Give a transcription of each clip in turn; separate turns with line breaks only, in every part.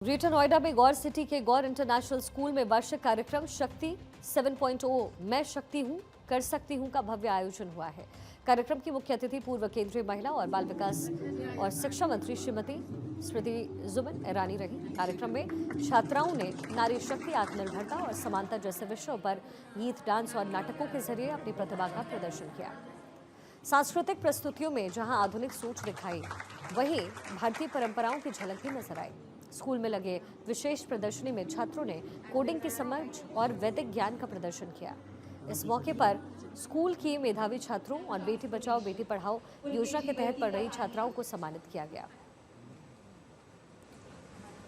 Greater Noida में गौर city के गौर international school में वार्षिक कार्यक्रम शक्ति 7.0 मैं शक्ति हूं कर सकती हूं का भव्य आयोजन हुआ है। कार्यक्रम की मुख्य अतिथि पूर्व केंद्रीय महिला और बाल विकास और शिक्षा मंत्री श्रीमती स्मृति जुबिन ईरानी रही। कार्यक्रम में छात्राओं ने नारी शक्ति, आत्मनिर्भरता और समानता जैसे विषयों पर गीत, डांस और नाटकों के जरिए अपनी प्रतिभा का प्रदर्शन किया। सांस्कृतिक प्रस्तुतियों में जहां आधुनिक सोच दिखाई, वहीं भारतीय परंपराओं की झलक भी नजर आई। स्कूल में लगे विशेष प्रदर्शनी में छात्रों ने कोडिंग की समझ और वैदिक ज्ञान का प्रदर्शन किया। इस मौके पर स्कूल की मेधावी छात्रों और बेटी बचाओ बेटी पढ़ाओ योजना के तहत पढ़ रही छात्राओं को सम्मानित किया गया।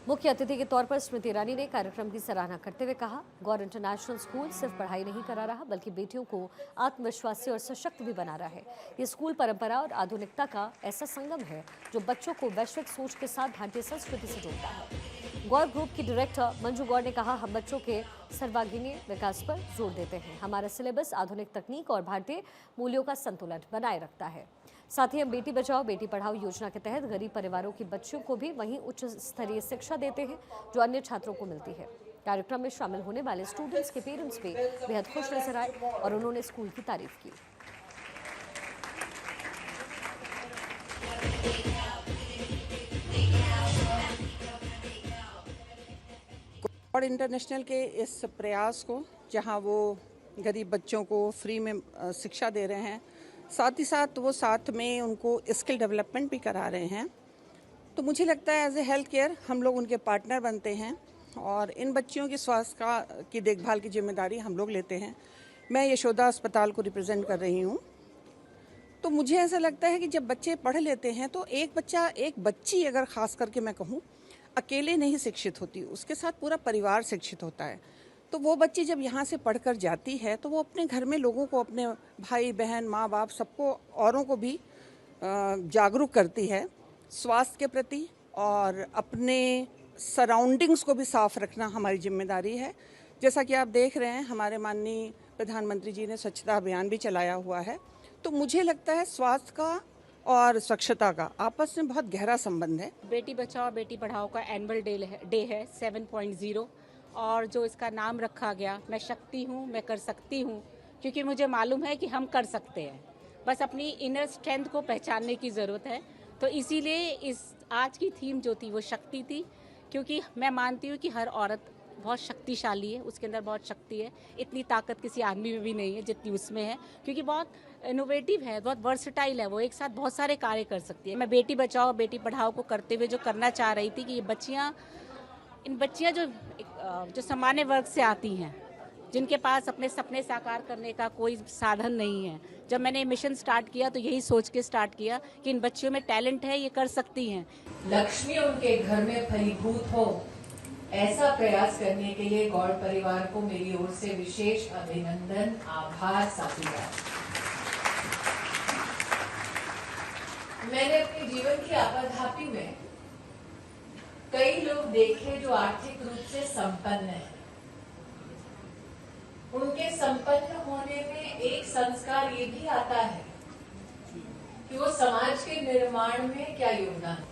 मुख्य अतिथि के तौर पर स्मृति ईरानी ने कार्यक्रम की सराहना करते हुए कहा, गौर इंटरनेशनल स्कूल सिर्फ पढ़ाई नहीं करा रहा बल्कि बेटियों को आत्मविश्वासी और सशक्त भी बना रहा है। ये स्कूल परंपरा और आधुनिकता का ऐसा संगम है जो बच्चों को वैश्विक सोच के साथ भारतीय संस्कृति से जोड़ता है। गौर ग्रुप की डायरेक्टर मंजू गौर ने कहा, हम बच्चों के सर्वांगीण विकास पर जोर देते हैं। हमारा सिलेबस आधुनिक तकनीक और भारतीय मूल्यों का संतुलन बनाए रखता है। साथ ही हम बेटी बचाओ बेटी पढ़ाओ योजना के तहत गरीब परिवारों की बच्चियों को भी वहीं उच्च स्तरीय शिक्षा देते हैं जो अन्य छात्रों को मिलती है। कार्यक्रम में शामिल होने वाले स्टूडेंट्स के पेरेंट्स भी बेहद खुश नजर आए और उन्होंने स्कूल की तारीफ की।
और इंटरनेशनल के इस प्रयास को, जहां वो गरीब बच्चों को फ्री में शिक्षा दे रहे हैं, साथ ही साथ वो साथ में उनको स्किल डेवलपमेंट भी करा रहे हैं, तो मुझे लगता है एज ए हेल्थ केयर हम लोग उनके पार्टनर बनते हैं और इन बच्चियों की स्वास्थ्य की देखभाल की जिम्मेदारी हम लोग लेते हैं। मैं यशोदा अस्पताल को रिप्रेजेंट कर रही हूँ, तो मुझे ऐसा लगता है कि जब बच्चे पढ़ लेते हैं तो एक बच्ची अगर ख़ास करके मैं कहूँ अकेले नहीं शिक्षित होती, उसके साथ पूरा परिवार शिक्षित होता है। तो वो बच्ची जब यहाँ से पढ़कर जाती है तो वो अपने घर में लोगों को, अपने भाई बहन, माँ बाप, सबको, औरों को भी जागरूक करती है स्वास्थ्य के प्रति, और अपने सराउंडिंग्स को भी साफ रखना हमारी जिम्मेदारी है। जैसा कि आप देख रहे हैं, हमारे माननीय प्रधानमंत्री जी ने स्वच्छता अभियान भी चलाया हुआ है। तो मुझे लगता है स्वास्थ्य का और स्वच्छता का आपस में बहुत गहरा संबंध है।
बेटी बचाओ बेटी पढ़ाओ का एनुअल डे है 7.0, और जो इसका नाम रखा गया, मैं शक्ति हूँ मैं कर सकती हूँ, क्योंकि मुझे मालूम है कि हम कर सकते हैं, बस अपनी इनर स्ट्रेंथ को पहचानने की ज़रूरत है। तो इसीलिए इस आज की थीम जो थी वो शक्ति थी, क्योंकि मैं मानती हूँ कि हर औरत बहुत शक्तिशाली है, उसके अंदर बहुत शक्ति है। इतनी ताकत किसी आदमी में भी नहीं है जितनी उसमें है, क्योंकि बहुत इनोवेटिव है, बहुत वर्सटाइल है, वो एक साथ बहुत सारे कार्य कर सकती है। मैं बेटी बचाओ बेटी पढ़ाओ को करते हुए जो करना चाह रही थी कि ये इन बच्चियाँ जो सामान्य वर्ग से आती हैं, जिनके पास अपने सपने साकार करने का कोई साधन नहीं है, जब मैंने मिशन स्टार्ट किया तो यही सोच के स्टार्ट किया कि इन बच्चियों में टैलेंट है, ये कर सकती हैं।
लक्ष्मी उनके घर में फलीभूत हो, ऐसा प्रयास करने के लिए गौड़ परिवार को मेरी ओर से विशेष अभिनंदन, आभार, साधुवाद। मैंने अपने जीवन की आपाधापी में कई लोग देखे जो आर्थिक रूप से संपन्न हैं। उनके संपन्न होने में एक संस्कार ये भी आता है कि वो समाज के निर्माण में क्या योगदान है,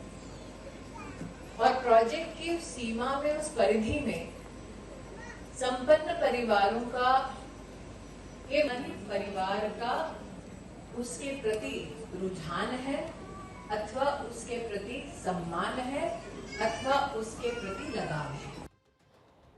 और प्रोजेक्ट की सीमा में, उस परिधि में संपन्न परिवारों का, ये परिवार का उसके प्रति रुझान है, अथवा उसके प्रति सम्मान है, अथवा उसके प्रति लगाव है।